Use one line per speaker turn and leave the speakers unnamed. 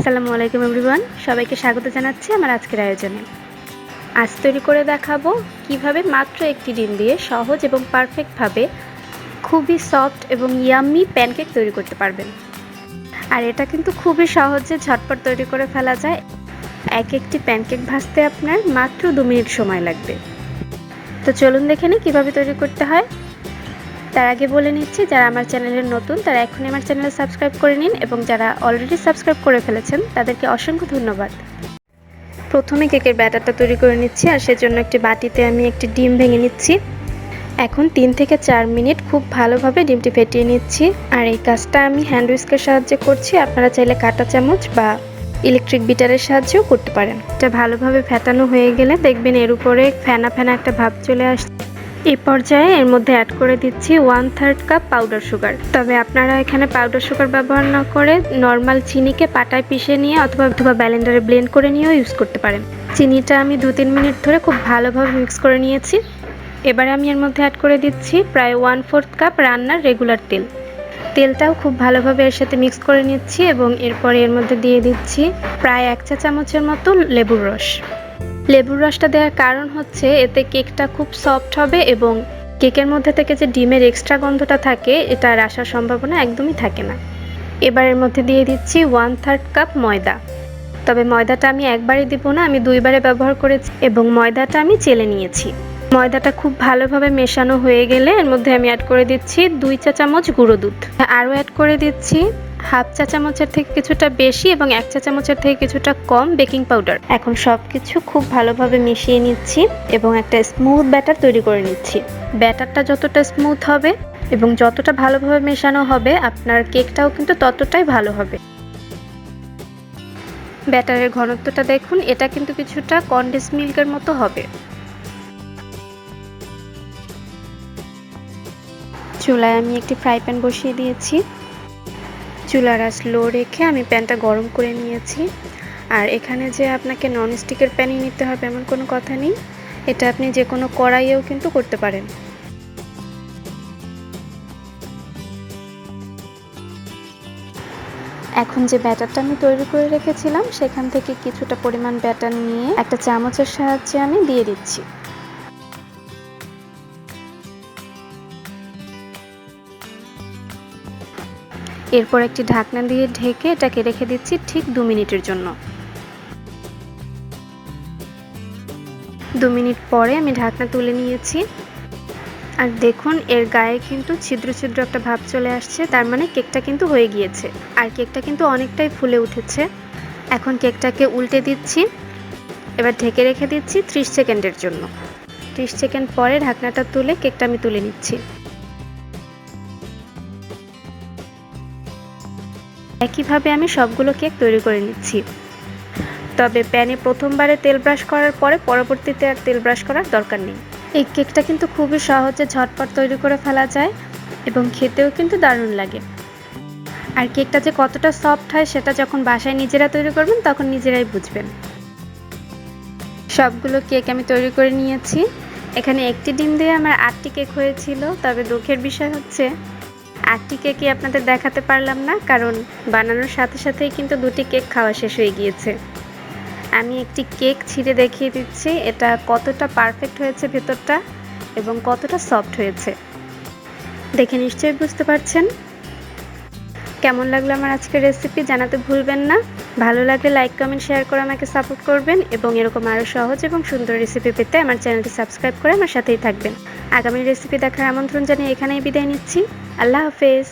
আসসালামু আলাইকুম এভরিওয়ান, সবাইকে স্বাগত জানাচ্ছি আমার আজকের আয়োজনে। আজ তৈরি করে দেখাবো কিভাবে মাত্র একটি ডিম দিয়ে সহজ এবং পারফেক্টভাবে খুবই সফট এবং ইয়াম্মি প্যানকেক তৈরি করতে পারবেন। আর এটা কিন্তু খুবই সহজে ঝটপট তৈরি করে ফেলা যায়। একটি প্যানকেক ভাজতে আপনার মাত্র 2 মিনিট সময় লাগবে। তো চলুন দেখে নিই কীভাবে তৈরি করতে হয়। তার আগে বলে নিচ্ছি, যারা আমার চ্যানেলে নতুন তারা এখনই আমার চ্যানেলে সাবস্ক্রাইব করে নিন, এবং যারা অলরেডি সাবস্ক্রাইব করে ফেলেছেন তাদেরকে অসংখ্য ধন্যবাদ। প্রথমে কেকের ব্যাটারটা তৈরি করে নিচ্ছি, আর সেজন্য একটি বাটিতে আমি একটি ডিম ভেঙে নিচ্ছি। এখন 3 থেকে 4 মিনিট খুব ভালোভাবে ডিমটি ফেটিয়ে নিচ্ছি। আর এই কাজটা আমি হ্যান্ড উইস্কের সাহায্যে করছি, আপনারা চাইলে কাঁটা চামচ বা ইলেকট্রিক বিটারের সাহায্যেও করতে পারেন। এটা ভালোভাবে ফেটানো হয়ে গেলে দেখবেন এর উপরে ফেনা ফেনা একটা ভাব চলে আসছে। এই পর্যায়ে এর মধ্যে অ্যাড করে দিচ্ছি 1/3 কাপ পাউডার সুগার। তবে আপনারা এখানে পাউডার সুগার ব্যবহার না করে নর্মাল চিনিকে পাটায় পিষে নিয়ে অথবা ব্লেন্ডারে ব্লেন্ড করে নিয়েও ইউজ করতে পারেন। চিনিটা আমি 2-3 মিনিট ধরে খুব ভালোভাবে মিক্স করে নিয়েছি। এবারে আমি এর মধ্যে অ্যাড করে দিচ্ছি প্রায় 1/4 কাপ রান্নার রেগুলার তেল। তেলটাও খুব ভালোভাবে এর সাথে মিক্স করে নিচ্ছি, এবং এরপরে এর মধ্যে দিয়ে দিচ্ছি প্রায় 1 চা চামচের মতো লেবুর রস। লেবুর রসটা দেওয়ার কারণ হচ্ছে এতে কেকটা খুব সফট হবে, এবং কেকের মধ্যে থেকে যে ডিমের এক্সট্রা গন্ধটা থাকে এটার আসার সম্ভাবনা একদমই থাকে না। এবার এর মধ্যে দিয়ে দিচ্ছি 1/3 কাপ ময়দা। তবে ময়দাটা আমি একবারই দিব না, আমি 2 বারে ব্যবহার করেছি, এবং ময়দাটা আমি চেলে নিয়েছি। ময়দাটা খুব ভালোভাবে মেশানো হয়ে গেলে এর মধ্যে আমি অ্যাড করে দিচ্ছি 2 চা চামচ গুঁড়ো দুধ। আরও অ্যাড করে দিচ্ছি 1/2 চা চামচের থেকে কিছুটা বেশি এবং 1 চা চামচের থেকে কিছুটা কম বেকিং পাউডার। এখন সব কিছু খুব ভালোভাবে মিশিয়ে নিচ্ছি এবং একটা স্মুথ ব্যাটার তৈরি করে নিচ্ছি। ব্যাটারটা যতটা স্মুথ হবে এবং যতটা ভালোভাবে মেশানো হবে, আপনার কেকটাও কিন্তু ততটাই ভালো হবে। ব্যাটারের ঘনত্বটা দেখুন, এটা কিন্তু কিছুটা কনডেন্স মিল্কের মতো হবে। চুলায় আমি একটি ফ্রাই প্যান বসিয়ে দিয়েছি। চুলার আঁচ লো রেখে আমি প্যানটা গরম করে নিয়েছি। আর এখানে যে আপনাকে ননস্টিকের প্যানই নিতে হবে এমন কোনো কথা নেই, এটা আপনি যে কোনো কড়াইয়েও কিন্তু করতে পারেন। এখন যে ব্যাটারটা আমি তৈরি করে রেখেছিলাম সেখান থেকে কিছুটা পরিমাণ ব্যাটার নিয়ে একটা চামচের সাহায্যে আমি দিয়ে দিচ্ছি। এরপর একটি ঢাকনা দিয়ে ঢেকে এটাকে রেখে দিচ্ছি ঠিক 2 মিনিটের জন্য। 2 মিনিট পরে আমি ঢাকনা তুলে নিয়েছি, আর দেখুন এর গায়ে কিন্তু ছিদ্র ছিদ্র একটা ভাব চলে আসছে, তার মানে কেকটা কিন্তু হয়ে গিয়েছে। আর কেকটা কিন্তু অনেকটাই ফুলে উঠেছে। এখন কেকটাকে উল্টে দিচ্ছি, এবার ঢেকে রেখে দিচ্ছি 30 সেকেন্ডের জন্য। 30 সেকেন্ড পরে ঢাকনাটা তুলে কেকটা আমি তুলে নিচ্ছি। একইভাবে আমি সবগুলো কেক তৈরি করে নিচ্ছি। তবে প্যানে প্রথমবারে তেল ব্রাশ করার পরে পরবর্তীতে আর তেল ব্রাশ করার দরকার নেই। এই কেকটা কিন্তু খুবই সহজে ঝটপট তৈরি করে ফেলা যায়, এবং খেতেও কিন্তু দারুণ লাগে। আর কেকটা যে কতটা সফট হয় সেটা যখন বাসায় নিজেরা তৈরি করবেন তখন নিজেরাই বুঝবেন। সবগুলো কেক আমি তৈরি করে নিয়েছি। এখানে একটি ডিম দিয়ে আমার 8টি কেক হয়েছিল। তবে দুঃখের বিষয় হচ্ছে 8টি কেকই আপনাদের দেখাতে পারলাম না, কারণ বানানোর সাথে সাথেই কিন্তু 2টি কেক খাওয়া শেষ হয়ে গিয়েছে। আমি একটি কেক ছিঁড়ে দেখিয়ে দিচ্ছি এটা কতটা পারফেক্ট হয়েছে ভেতরটা, এবং কতটা সফট হয়েছে। দেখে নিশ্চয়ই বুঝতে পারছেন। কেমন লাগলো আমার আজকের রেসিপি জানাতে ভুলবেন না। ভালো লাগলে লাইক, কমেন্ট, শেয়ার করে আমাকে সাপোর্ট করবেন, এবং এরকম আরও সহজ এবং সুন্দর রেসিপি পেতে আমার চ্যানেলটি সাবস্ক্রাইব করে আমার সাথেই থাকবেন। আগামী রেসিপি দেখার আমন্ত্রণ জানিয়ে এখানেই বিদায় নিচ্ছি। আল্লাহ হাফেজ।